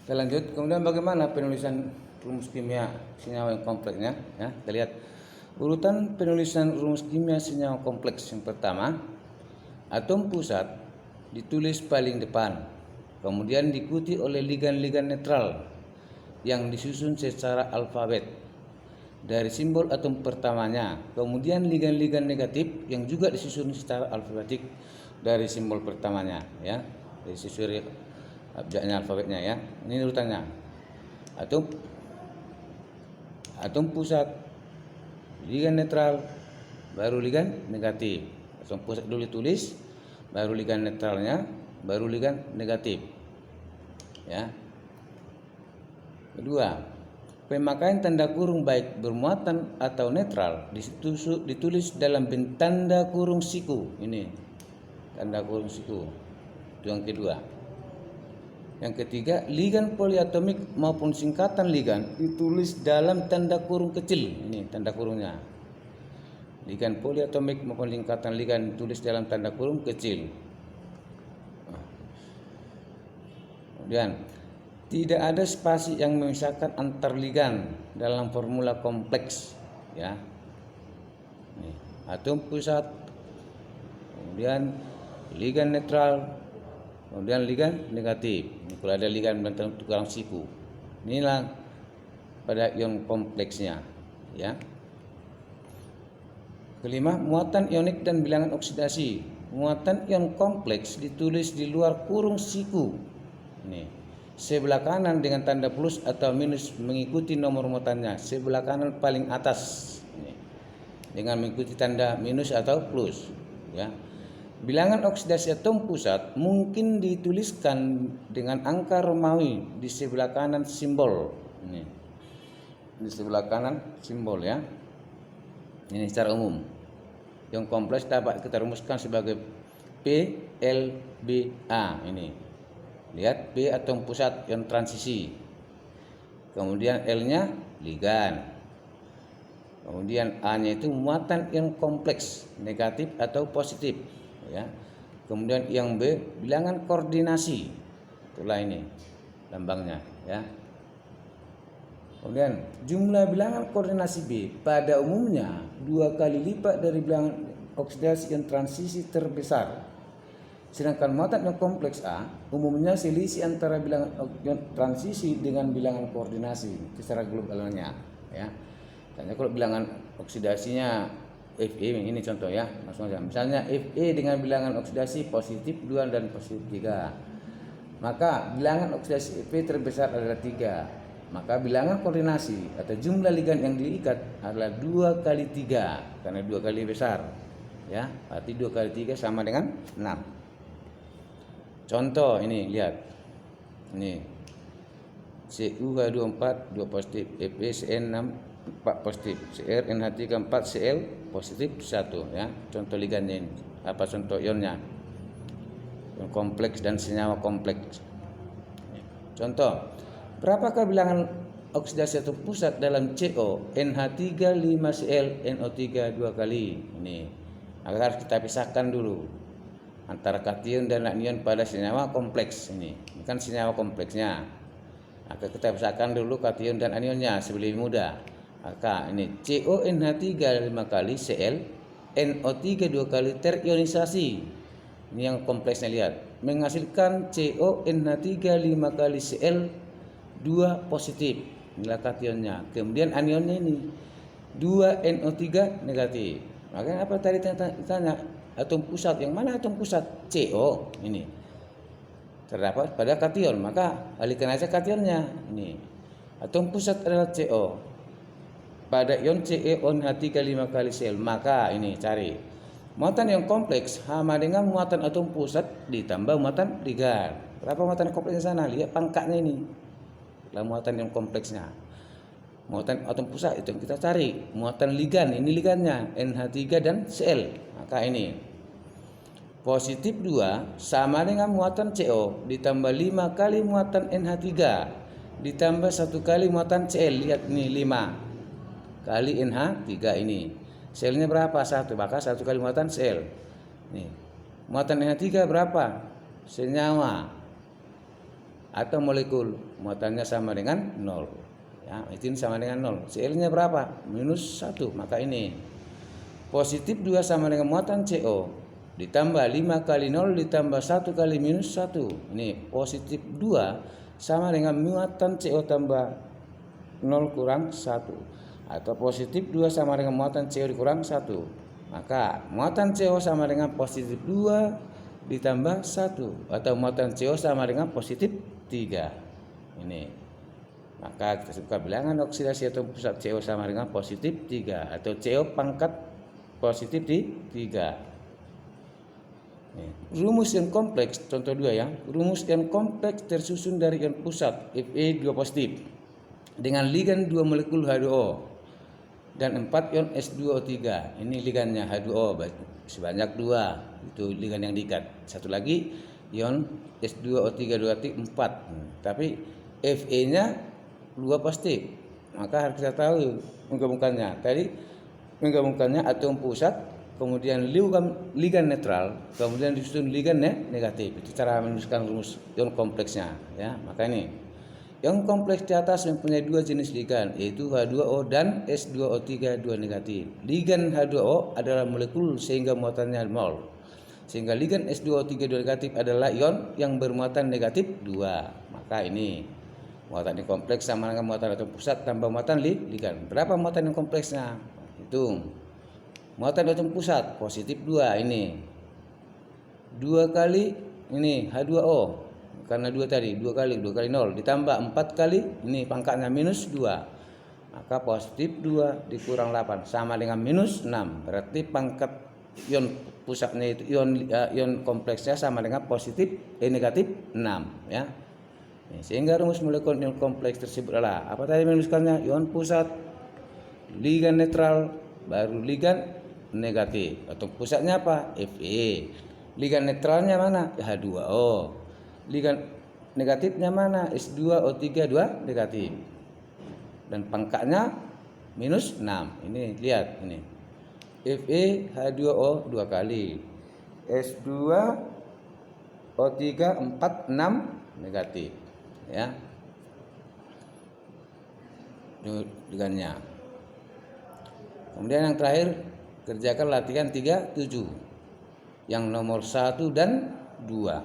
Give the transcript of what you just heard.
Kita lanjut. Kemudian bagaimana penulisan rumus kimia senyawa yang kompleksnya? Ya, kita lihat urutan penulisan rumus kimia senyawa kompleks. Yang pertama, atom pusat ditulis paling depan, kemudian diikuti oleh ligan-ligan netral yang disusun secara alfabet dari simbol atom pertamanya, kemudian ligan-ligan negatif yang juga disusun secara alfabetik dari simbol pertamanya, ya, disusun abjadnya alfabetnya, ya. Ini urutannya. Atom pusat, ligan netral, baru ligan negatif. Atom pusat dulu tulis, baru ligan netralnya, baru ligan negatif, ya. Kedua, pemakaian tanda kurung baik bermuatan atau netral ditulis dalam tanda kurung siku. Ini tanda kurung siku. Itu yang kedua. Yang ketiga, ligan poliatomik maupun singkatan ligan ditulis dalam tanda kurung kecil. Ini tanda kurungnya. Ligan poliatomik maupun singkatan ligan ditulis dalam tanda kurung kecil. Kemudian, tidak ada spasi yang memisahkan antar ligan dalam formula kompleks, ya. Nih, atom pusat, kemudian ligan netral, kemudian ligan negatif. Ini kalau ada ligan bertemu tukang siku, inilah pada ion kompleksnya, ya. Kelima, muatan ionik dan bilangan oksidasi. Muatan ion kompleks ditulis di luar kurung siku. Ini sebelah kanan dengan tanda plus atau minus mengikuti nomor muatannya. Sebelah kanan paling atas, ini, dengan mengikuti tanda minus atau plus, ya. Bilangan oksidasi atom pusat mungkin dituliskan dengan angka Romawi di sebelah kanan simbol. Ini di sebelah kanan simbol, ya. Ini secara umum. Yang kompleks dapat kita rumuskan sebagai PLBA. Ini lihat, P atom pusat ion transisi, kemudian L-nya ligan, kemudian A-nya itu muatan ion kompleks negatif atau positif, ya. Kemudian yang B bilangan koordinasi, itulah ini lambangnya, ya. Kemudian jumlah bilangan koordinasi B pada umumnya 2 kali lipat dari bilangan oksidasi ion transisi terbesar. Sedangkan muatan ion kompleks A umumnya selisih antara bilangan ion transisi dengan bilangan koordinasi secara globalnya, ya. Misalnya kalau bilangan oksidasinya Fe, ini contoh, ya, langsung aja. Misalnya Fe dengan bilangan oksidasi positif 2 dan positif 3, maka bilangan oksidasi Fe terbesar adalah 3. Maka bilangan koordinasi atau jumlah ligan yang diikat adalah 2 kali 3 karena 2 kali besar, ya. Berarti 2 kali 3 sama dengan 6. Contoh ini, lihat. Ini CuH24 2 positif, FeCN6 4 positif, CrNH3 4 Cl positif 1, ya. Contoh ligannya ini. Apa contoh ionnya? Ion kompleks dan senyawa kompleks. Contoh, berapakah bilangan oksidasi atom pusat dalam CO NH3 5Cl NO3 2 kali? Ini agar kita pisahkan dulu antara kation dan anion pada senyawa kompleks. Ini kan senyawa kompleksnya. Maka kita pisahkan dulu kation dan anionnya sebelum mudah. Maka ini CONH3 5 kali Cl NO3 2 kali terionisasi. Ini yang kompleksnya, lihat, menghasilkan CONH3 5 kali Cl 2 positif, inilah kationnya. Kemudian anionnya ini 2 NO3 negatif. Makanya apa tadi tanya atom pusat, yang mana atom pusat? CO ini terdapat pada kation, maka alihkan aja kationnya. Ini atom pusat adalah CO pada ion CeONH3 5 kali Cl. Maka ini cari muatan yang kompleks sama dengan muatan atom pusat ditambah muatan ligan. Berapa muatan kompleksnya sana? Lihat pangkatnya ini. Lah muatan yang kompleksnya. Muatan atom pusat itu yang kita cari. Muatan ligan, ini ligannya NH3 dan Cl. Maka ini positif 2 sama dengan muatan CO ditambah 5 kali muatan NH3 ditambah 1 kali muatan Cl. Lihat ini 5 kali NH3 ini. Cl-nya berapa? 1. Maka 1 kali muatan Cl. Nih. Muatan NH3 berapa? Senyawa. atau molekul, muatannya sama dengan 0. Ya, etin sama dengan 0. Cl-nya berapa? -1. Maka ini positif 2 sama dengan muatan CO ditambah 5 kali 0 ditambah 1 kali -1. Ini positif 2 sama dengan muatan CO tambah 0 kurang 1. Atau positif 2 sama dengan muatan CO dikurang 1. Maka muatan CO sama dengan positif 2 ditambah 1. Atau muatan CO sama dengan positif 3. Ini. Maka kita suka bilangan oksidasi atom pusat CO sama dengan positif 3. Atau CO pangkat positif di 3. Rumus ion kompleks, contoh 2 ya. Rumus ion kompleks tersusun dari ion pusat Fe 2 positif dengan ligan 2 molekul H2O dan 4 ion S2O3. Ini ligannya H2O sebanyak 2. Itu ligan yang diikat. Satu lagi ion S2O3 4. Tapi Fe-nya 2 positif. Maka harus kita tahu menggabungkannya. Tadi menggabungkannya atom pusat, kemudian ligan netral, kemudian disusun ligan negatif. Itu cara menuliskan rumus ion kompleksnya ya. Maka ini ion kompleks di atas mempunyai 2 jenis ligan, yaitu H2O dan S2O3 2 negatif. Ligan H2O adalah molekul sehingga muatannya mol. Sehingga ligan S2O3 2 negatif adalah ion yang bermuatan negatif 2. Maka ini muatan ion kompleks sama dengan muatan atom pusat tambah muatan ligan. Berapa muatan ion kompleksnya? Hitung. Muatan atom pusat positif 2 ini 2 kali ini H2O karena 2 tadi 2 kali 0 ditambah 4 kali ini pangkatnya -2, maka positif 2 dikurang 8 sama dengan -6. Berarti pangkat ion pusatnya itu ion kompleksnya sama dengan positif negatif 6 ya. Sehingga rumus molekul ion kompleks tersebut adalah apa tadi menuliskannya? Ion pusat, ligan netral, baru ligan negatif. Atau pusatnya apa? Fe. Ligan netralnya mana? H2O. Ligan negatifnya mana? S2O3 2 negatif. Dan pangkatnya -6. Ini lihat ini. Fe H2O 2 kali. S2O3 4 6 negatif. Ya. Itu ligannya. Kemudian yang terakhir kerjakan latihan 3-7 yang nomor 1 dan 2.